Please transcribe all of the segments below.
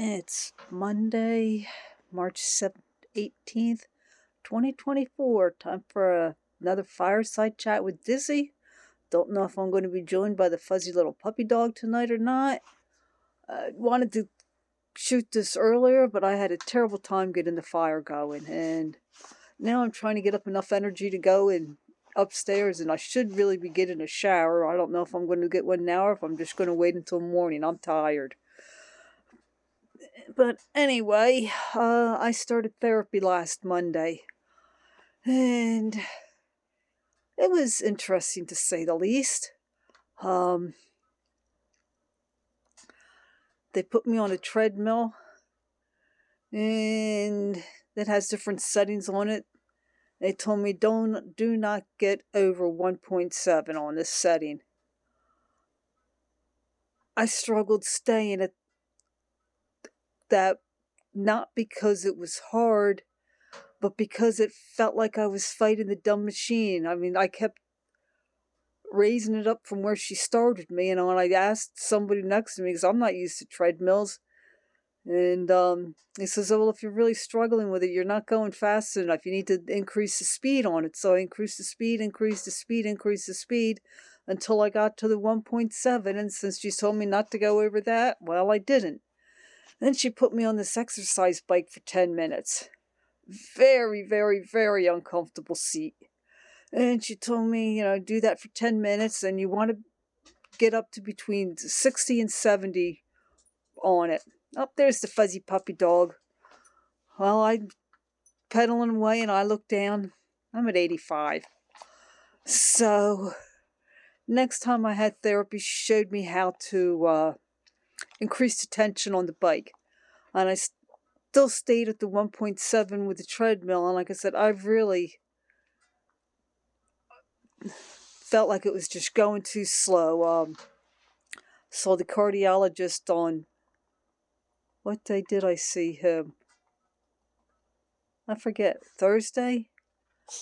It's Monday, March 7th, 18th, 2024. Time for another fireside chat with Dizzy. Don't know if I'm going to be joined by the fuzzy little puppy dog tonight or not. I wanted to shoot this earlier, but I had a terrible time getting the fire going. And now I'm trying to get up enough energy to go upstairs, and I should really be getting a shower. I don't know if I'm going to get one now or if I'm just going to wait until morning. I'm tired. But anyway, I started therapy last Monday, and it was interesting to say the least. They put me on a treadmill, and that has different settings on it. They told me do not get over 1.7 on this setting. I struggled staying at that, not because it was hard, but because it felt like I was fighting the dumb machine. I mean, I kept raising it up from where she started me, and when I asked somebody next to me, because I'm not used to treadmills, and he says, oh, well, if you're really struggling with it, you're not going fast enough, you need to increase the speed on it. So I increased the speed, until I got to the 1.7, and since she told me not to go over that, well, I didn't. Then she put me on this exercise bike for 10 minutes. Very, very, very uncomfortable seat. And she told me, do that for 10 minutes, and you want to get up to between 60 and 70 on it. Oh, there's the fuzzy puppy dog. Well, I'm pedaling away, and I look down. I'm at 85. So, next time I had therapy, she showed me how to increase the tension on the bike. And I still stayed at the 1.7 with the treadmill. And like I said, I've really felt like it was just going too slow. Saw the cardiologist on, what day did I see him? I forget, Thursday?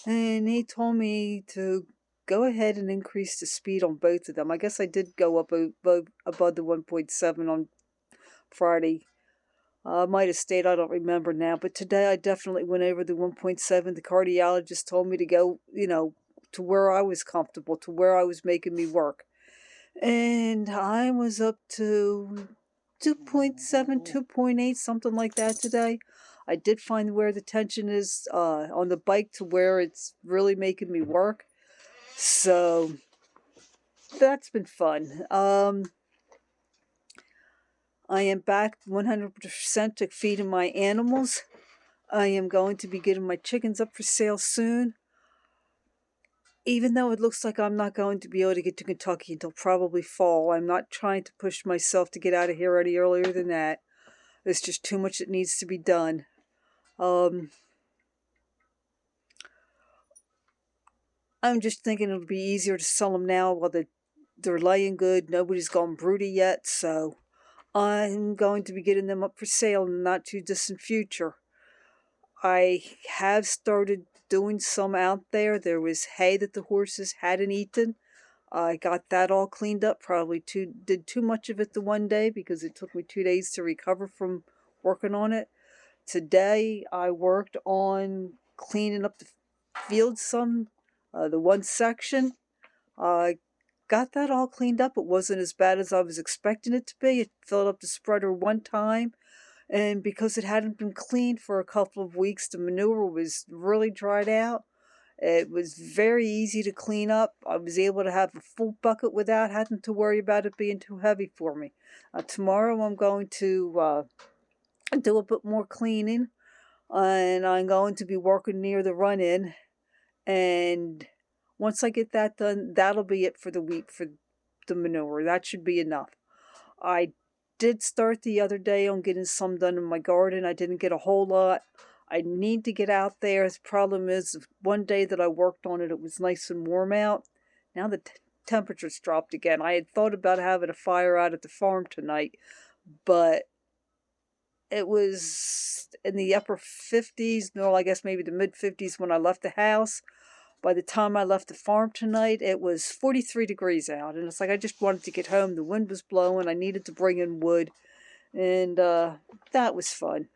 And he told me to go ahead and increase the speed on both of them. I guess I did go up above the 1.7 on Friday. I might have stayed, I don't remember now. But today I definitely went over the 1.7. The cardiologist told me to go, to where I was comfortable, to where I was making me work. And I was up to 2.7, 2.8, something like that today. I did find where the tension is on the bike to where it's really making me work. So that's been fun. I am back 100% to feeding my animals. I am going to be getting my chickens up for sale soon. Even though it looks like I'm not going to be able to get to Kentucky until probably fall, I'm not trying to push myself to get out of here any earlier than that. There's just too much that needs to be done. I'm just thinking it'll be easier to sell them now while they're laying good. Nobody's gone broody yet, so I'm going to be getting them up for sale in the not too distant future. I have started doing some out there. There was hay that the horses hadn't eaten. I got that all cleaned up. Probably did too much of it the one day because it took me 2 days to recover from working on it. Today I worked on cleaning up the field some, the one section. I got that all cleaned up. It wasn't as bad as I was expecting it to be. It filled up the spreader one time, and because it hadn't been cleaned for a couple of weeks, the manure was really dried out. It was very easy to clean up. I was able to have a full bucket without having to worry about it being too heavy for me. Tomorrow I'm going to do a bit more cleaning, and I'm going to be working near the run-in, and once I get that done, that'll be it for the week for the manure. That should be enough. I did start the other day on getting some done in my garden. I didn't get a whole lot. I need to get out there. The problem is, one day that I worked on it, it was nice and warm out. Now the temperatures dropped again. I had thought about having a fire out at the farm tonight, but it was in the upper 50s. No, I guess maybe the mid 50s when I left the house. By the time I left the farm tonight, it was 43 degrees out. And it's like I just wanted to get home. The wind was blowing. I needed to bring in wood. And that was fun.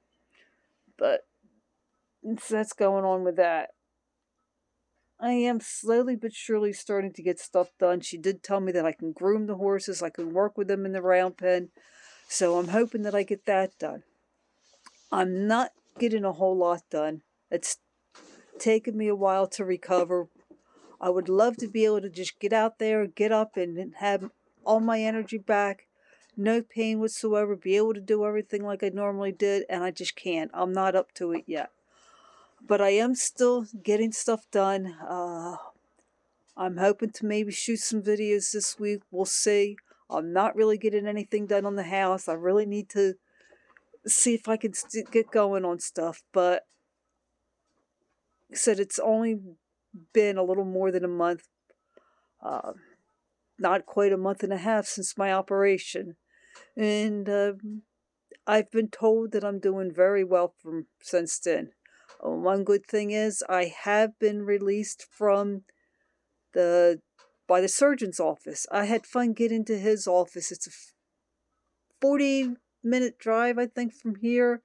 But so that's going on with that. I am slowly but surely starting to get stuff done. She did tell me that I can groom the horses, I can work with them in the round pen. So I'm hoping that I get that done. I'm not getting a whole lot done. It's taken me a while to recover. I would love to be able to just get out there, get up, and have all my energy back. No pain whatsoever, be able to do everything like I normally did, and I just can't. I'm not up to it yet. But I am still getting stuff done. I'm hoping to maybe shoot some videos this week. We'll see. I'm not really getting anything done on the house. I really need to see if I can get going on stuff. But like I said, it's only been a little more than a month. Not quite a month and a half since my operation. And I've been told that I'm doing very well since then. One good thing is I have been released from by the surgeon's office. I had fun getting to his office. It's a 40-minute drive, I think, from here.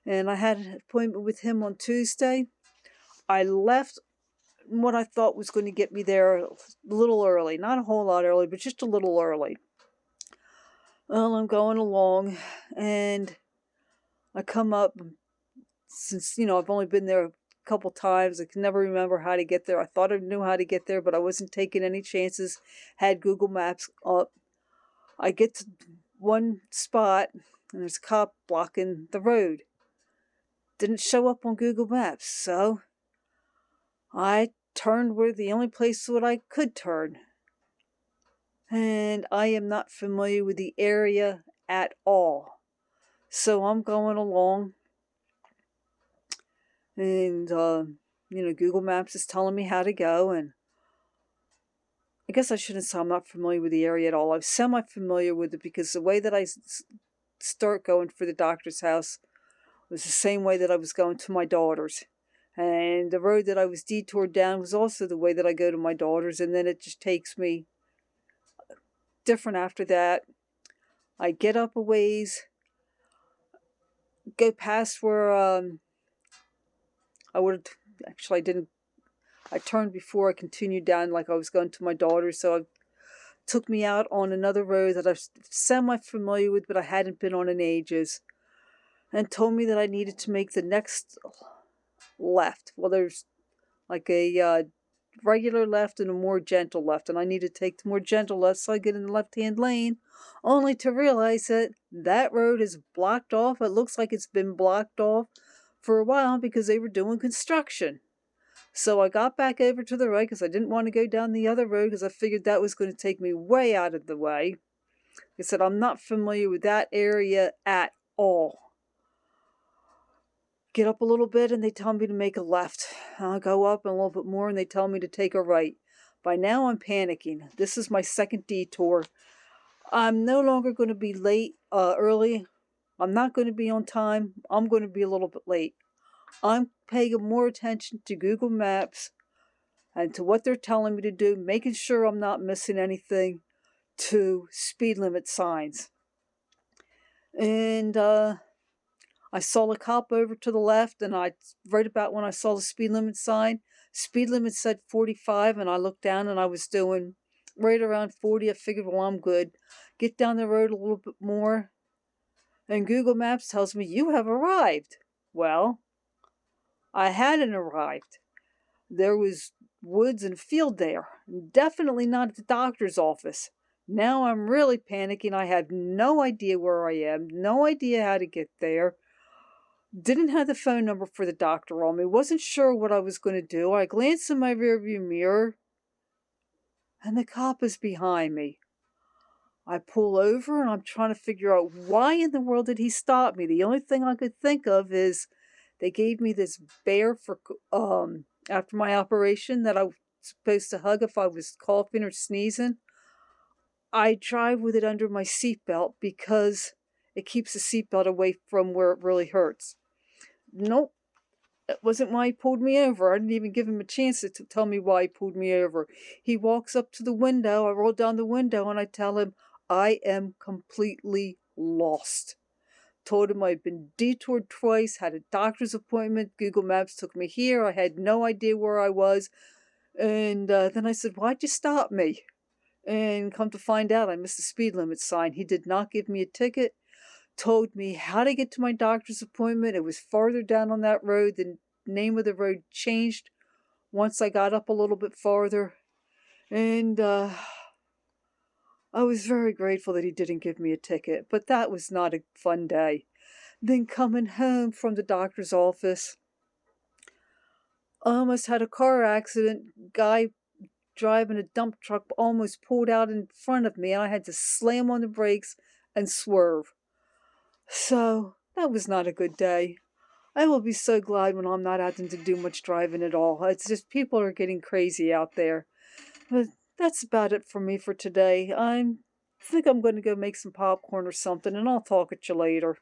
And I had an appointment with him on Tuesday. I left what I thought was going to get me there a little early. Not a whole lot early, but just a little early. Well, I'm going along, and I come up, since, I've only been there a couple times. I can never remember how to get there. I thought I knew how to get there, but I wasn't taking any chances. Had Google Maps up. I get to one spot, and there's a cop blocking the road. Didn't show up on Google Maps, so I turned where the only place that I could turn. And I am not familiar with the area at all. So I'm going along, and Google Maps is telling me how to go, and I guess I shouldn't say I'm not familiar with the area at all. I'm semi-familiar with it because the way that I start going for the doctor's house was the same way that I was going to my daughter's. And the road that I was detoured down was also the way that I go to my daughter's, and then it just takes me different after that. I get up a ways, go past where I turned before I continued down like I was going to my daughter's, so it took me out on another road that I'm semi-familiar with, but I hadn't been on in ages, and told me that I needed to make the next left. Well, there's like a regular left and a more gentle left, and I need to take the more gentle left, so I get in the left-hand lane, only to realize that that road is blocked off. It looks like it's been blocked off for a while because they were doing construction. So I got back over to the right because I didn't want to go down the other road because I figured that was going to take me way out of the way. Like I said, I'm not familiar with that area at all. Get up a little bit and they tell me to make a left. I'll go up a little bit more and they tell me to take a right. By now I'm panicking. This is my second detour. I'm no longer going to be early. I'm not going to be on time. I'm going to be a little bit late. I'm paying more attention to Google Maps and to what they're telling me to do, making sure I'm not missing anything, to speed limit signs. And I saw a cop over to the left, and right about when I saw the speed limit sign, speed limit said 45, and I looked down and I was doing right around 40. I figured, well, I'm good. Get down the road a little bit more, and Google Maps tells me, you have arrived. Well, I hadn't arrived. There was woods and field there. Definitely not at the doctor's office. Now I'm really panicking. I have no idea where I am, no idea how to get there. Didn't have the phone number for the doctor on me. Wasn't sure what I was going to do. I glanced in my rearview mirror, and the cop is behind me. I pull over, and I'm trying to figure out why in the world did he stop me. The only thing I could think of is they gave me this bear for after my operation that I was supposed to hug if I was coughing or sneezing. I drive with it under my seatbelt because it keeps the seatbelt away from where it really hurts. Nope, that wasn't why he pulled me over. I didn't even give him a chance to tell me why he pulled me over. He walks up to the window. I roll down the window and I tell him I am completely lost. told him I'd been detoured twice, had a doctor's appointment. Google Maps took me here. I had no idea where I was. And then I said, "Why'd you stop me?" And come to find out, I missed the speed limit sign. He did not give me a ticket, told me how to get to my doctor's appointment. It was farther down on that road. The name of the road changed once I got up a little bit farther. And I was very grateful that he didn't give me a ticket, but that was not a fun day. Then coming home from the doctor's office, I almost had a car accident. Guy driving a dump truck almost pulled out in front of me, and I had to slam on the brakes and swerve. So that was not a good day. I will be so glad when I'm not having to do much driving at all. It's just people are getting crazy out there. But that's about it for me for today. I think I'm going to go make some popcorn or something, and I'll talk at you later.